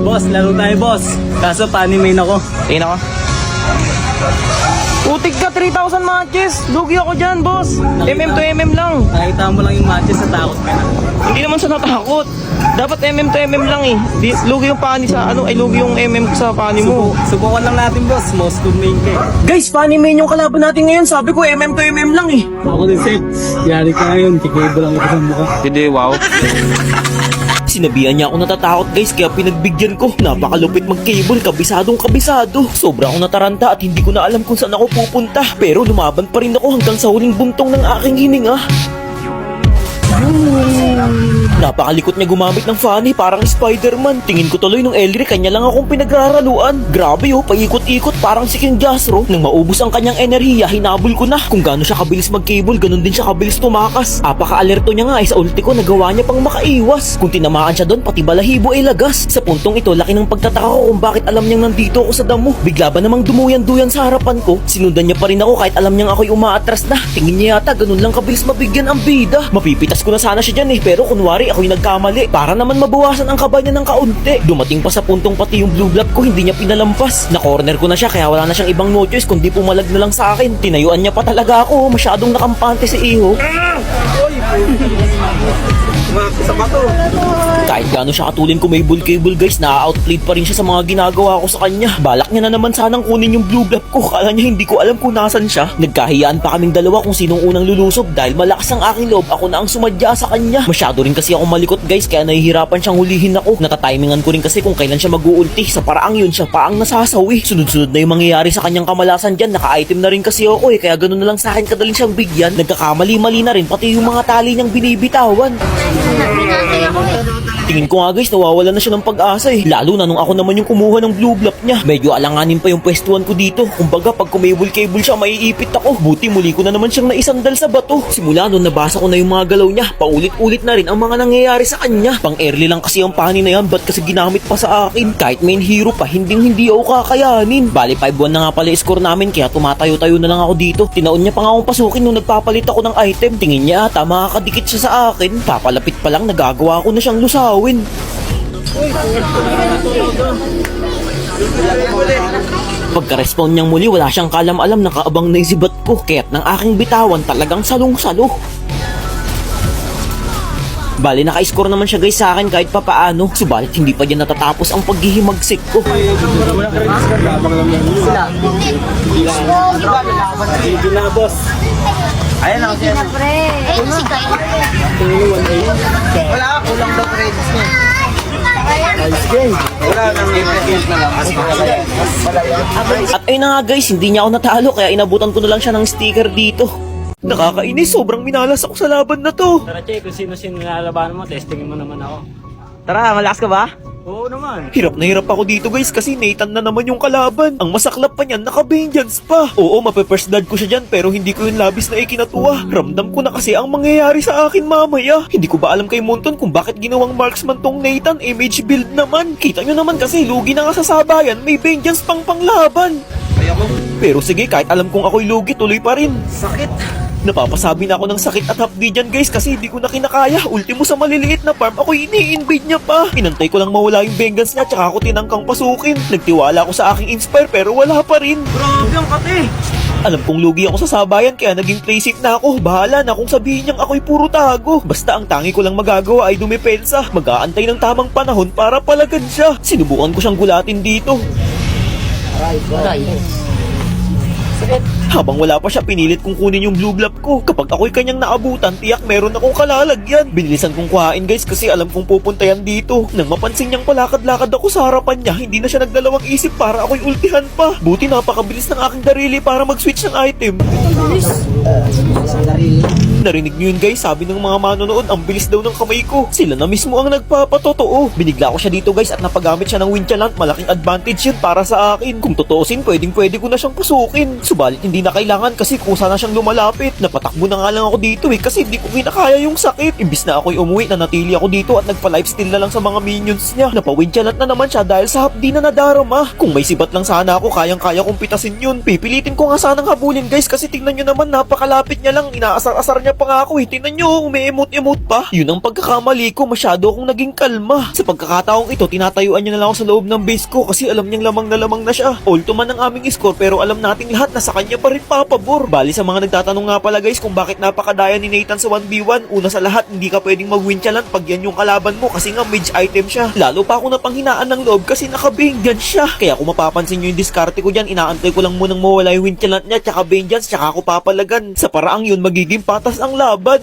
Boss, laro tayo boss. Kaso pa-anime ako. Tingin ako. Utik ka, 3,000 matches. Lugi ako dyan, boss. MM to MM lang. Nakita mo lang yung matches sa takot ka na. Hindi naman siya natakot. Dapat MM to MM lang eh. Lugi yung pani sa ano, ay lugi yung MM sa pani mo. Subukan lang natin boss, most good main ka eh. Guys, pani main yung kalaban natin ngayon. Sabi ko MM to MM lang eh. Ako din Seth, yari ka ngayon, kikebo lang ako sa mukha. Hindi, wow. Sinabihan niya ako natatakot guys, kaya pinagbigyan ko. Napakalupit mag-cable, kabisadong kabisado. Sobra akong nataranta at hindi ko na alam kung saan ako pupunta. Pero lumaban pa rin ako hanggang sa huling buntong ng aking hininga. Napakalikot niya gumamit ng funny, parang Spider-Man. Tingin ko tuloy nung Elric, kanya lang akong pinagraraluan. Grabe oh, paikot-ikot parang si King Jasro. Nang maubos ang kanyang enerhiya, hinabol ko na. Kung gaano siya kabilis mag-cable, ganun din siya kabilis tumakas. Apaka-alerto niya nga sa ulti ko, nagawa niya pang makaiwas. Kung tinamaan siya doon, pati balahibo ay lagas. Sa puntong ito, laki ng pagtataka ko kung bakit alam niyang nandito ako sa damo. Bigla ba namang dumuyan-duyan sa harapan ko? Sinundan niya pa rin ako kahit alam niyang ako'y umaatras na. Tingin niya yata ganun lang kabilis mabigyan ang bida. Mapipitas ko na sana siya dyan eh, pero kunwari ako'y nagkamali. Para naman mabawasan ang kaba niya ng kaunti. Dumating pa sa puntong pati yung blue block ko hindi niya pinalampas. Na-corner ko na siya kaya wala na siyang ibang no choice kundi pumalag na lang sa akin. Tinayuan niya pa talaga ako. Masyadong nakampante si Iho. Sa bato. Kahit gaano siya katulin kumable cable guys, na-outplayed pa rin siya sa mga ginagawa ko sa kanya. Balak niya na naman sanang kunin yung blue block ko. Kala niya hindi ko alam kung nasan siya. Nagkahiyaan pa kaming dalawa kung sinong unang lulusob. Dahil malakas ang aking loob, ako na ang sumadya sa kanya. Masyado rin kasi ako malikot guys, kaya nahihirapan siyang hulihin ako. Natatimingan ko rin kasi kung kailan siya mag-uulti. Sa paraang yun, siya pa ang nasasawi. Sunod-sunod na yung mangyayari sa kanyang kamalasan dyan. Naka-item na rin kasi ako eh, kaya ganun na lang sa akin kadaling siyang bigyan. Nagkakamali-mali na rin, pati yung mga tali niyang binibitawan. Tingin ko nga guys, nawawala na siya ng pag-asa eh. Lalo na nung ako naman yung kumuha ng blue block niya. Medyo alanganin pa yung pwestuhan ko dito. Kumbaga pag kumable-cable siya, maiipit ako. Buti muli ko na naman siyang naisandal sa bato. Simula nun nabasa ko na yung mga galaw niya. Paulit-ulit na rin ang mga nangyayari sa kanya. Pang early lang kasi ang pani na yan, ba't kasi ginamit pa sa akin? Kahit main hero pa, hindi ako kakayanin. Bali 5-1 na nga pala yung score namin, kaya tumatayo-tayo na lang ako dito. Tinaon niya pa nga akong pasukin nung nagpapalit ako ng item. Tingin niya ata makakadikit siya sa akin. Papalapit pa lang, nagagawa ko na siyang lusawin. Pagka-respawn niyang muli, wala siyang kalam-alam, nakaabang na yung sibat ko. Kaya't ng aking bitawan talagang salong-salo. Bali, naka-score naman siya guys sa akin kahit papaano. Subalit hindi pa dyan natatapos ang paghihimagsik ko. Hindi na boss. Ayan ako siya. Ayun si Kai. Wala, kulang daw credits niya. Nice game. Wala nang i-present na lang. At ayun na nga guys, hindi niya ako natalo kaya inabutan ko na lang siya ng sticker dito. Nakakainis, sobrang minalas ako sa laban na to. Tara Che, kung sino-sino nilalabanan mo, testingin mo naman ako. Tara, malakas ka ba? Oo naman. Hirap na hirap ako dito guys kasi Nathan na naman yung kalaban. Ang masaklap pa niyan, naka-vengeance pa. Oo, mape-first blood ko siya dyan pero hindi ko yung labis na ikinatuwa. Ramdam ko na kasi ang mangyayari sa akin mamaya. Hindi ko ba alam kay Monton kung bakit ginawang marksman tong Nathan, image build naman. Kita nyo naman kasi lugi na nga sa sabayan, may vengeance pang panglaban. Pero sige, kahit alam kong ako'y lugi, tuloy pa rin. Sakit. Napapasabi na ako ng sakit at hapdi dyan guys kasi hindi ko na kinakaya. Ultimo sa maliliit na farm, ako ini-invade niya pa. Inantay ko lang mawala yung vengeance niya tsaka ako tinangkang pasukin. Nagtiwala ako sa aking inspire pero wala pa rin. Grabe ang kate. Alam kong lugi ako sa sabayan kaya naging play safe na ako. Bahala na kung sabihin niyang ako'y puro tago. Basta ang tangi ko lang magagawa ay dumepensa. Mag-aantay ng tamang panahon para palagan siya. Sinubukan ko siyang gulatin dito. Habang wala pa siya, pinilit kong kunin yung blue block ko. Kapag ako'y kanyang naabutan, tiyak meron akong kalalagyan. Binilisan kong kuhain guys kasi alam kong pupunta yan dito. Nang mapansin niyang palakad-lakad ako sa harapan niya, hindi na siya nagdalawang isip para ako'y ultihan pa. Buti napakabilis ng aking darili para mag-switch ng item. Narinig niyo yun guys, sabi ng mga manonood, ang bilis daw ng kamay ko. Sila na mismo ang nagpapatotoo. Binigla ko siya dito guys at napagamit siya ng Winchalant. Malaking advantage yun para sa akin. Kung totoosin, pwedeng-pwede ko na siyang pasukin. Subalit hindi na kailangan kasi kusa na siyang lumalapit. Napatakbo na nga lang ako dito kasi hindi ko kinakaya yung sakit. Imbis na ako'y umuwi, nanatili ako dito at nagpa-lifesteal na lang sa mga minions niya. Napa-Winchalant na naman siya dahil sa hapdi na nadarama. Kung may sibat lang sana ako, kayang-kaya kong pitasin yun. Pipilitin ko nga sanang habulin guys kasi tingnan nyo naman, napakalapit niya lang. Inaasar-asar niya na pa nga ako eh. Tingnan nyo, umi-emote-emote pa. Yun ang pagkakamali ko, masyado akong naging kalma. Sa pagkakataong ito, tinatayuan niya na lang ako sa loob ng base ko kasi alam niyang lamang na siya. Ulto man ang aming score pero alam nating lahat na sa kanya pa rin papabor. Bali sa mga nagtatanong nga pala guys kung bakit napakadaya ni Nathan sa 1v1. Una sa lahat, hindi ka pwedeng mag-win challenge pag yan yung kalaban mo kasi nga mage item siya. Lalo pa ako napanghinaan ng loob kasi naka-vengeance siya. Kaya kung mapapansin nyo yung diskarte ko dyan, inaantay ko lang munang mawala yung win challenge niya tsaka vengeance tsaka ako papalagan. Sa paraang yun, magiging patas ang laban.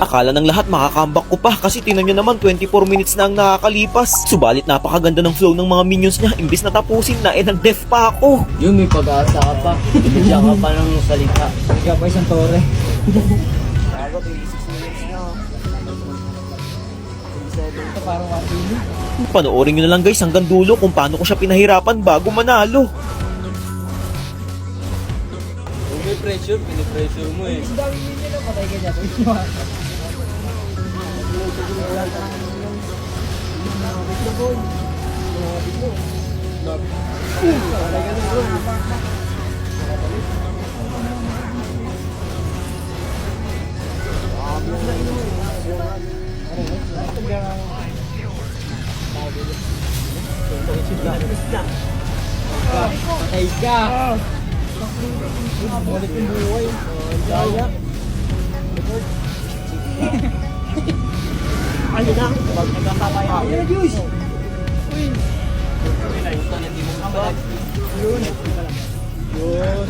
Akala ng lahat makakambak ko pa kasi tinan nyo naman 24 minutes na ang nakakalipas. Subalit napakaganda ng flow ng mga minions niya. Imbis na tapusin na nag-death pa ako. Yung may pag-asa ka pa. Bigyan ka pa ng salita. Bigyan pa isang tore. Panoorin nyo na lang guys hanggang dulo kung paano ko siya pinahirapan bago manalo. Kung may pressure, pinipressure mo eh. Patay ka! Balik yung buhay. Daya. Ano na? Magkakapaya. Ayun, Diyos! Uy! Yun. Yun.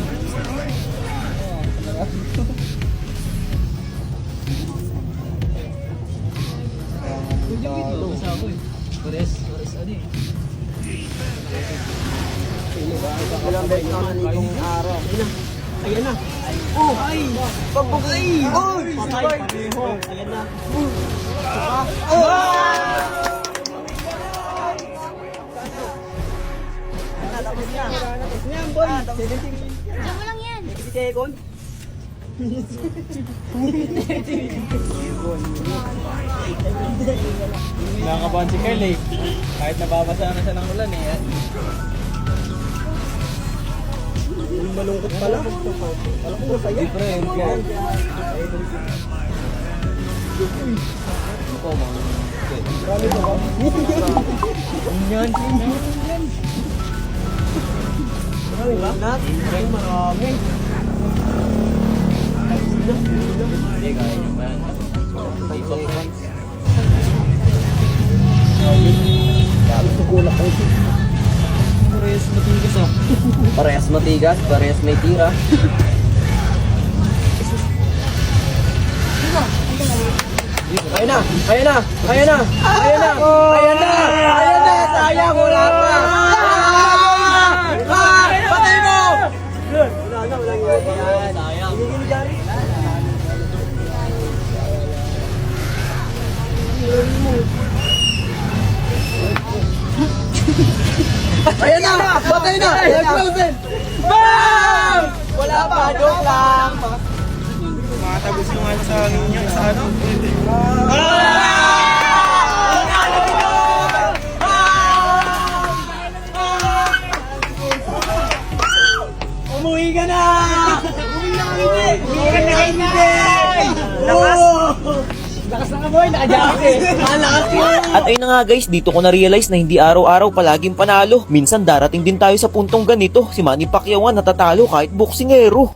Pares ano eh. Ilang beses na naligong araw. Ayan na. Oh! Ay! Pagbugay! Oh! Patay! Ayan na. Oh! Tapos na. Tapos na yan, boy. 17. Diyan mo lang yan. 60 second. Nakakabahan si Kyle eh. Kahit nababasa na siya ng ulan eh. Malungkot pala. Alam ko masaya. Different yan. Ito mga. Marami ba ba? Yan. Marami ba? Marami. Hindi kaya nyo ba yan? Sukulak ko ito. Parehas matigas ah. Parehas matigas, parehas may tira. Ayun na! Ayun na! Ayun na! Ayun na! Ayun na! Ayun na! Sayang! Wala pa! Patay mo! Wala na! Walang yan! Sayang! Ayan na! Patay na! Nag-closen! Bam! Wala pa! Joke lang! Makatagos yung ano sa niya sa ano? Umuwi ka na! Umuwi na kami! Umuwi ka na kami! Lakas! Lakas na ka boy! Naka-jacket! Lakas yun! At ayun na nga guys, dito ko na-realize na hindi araw-araw palaging panalo. Minsan darating din tayo sa puntong ganito. Si Manny Pacquiao nga natatalo kahit boksingero.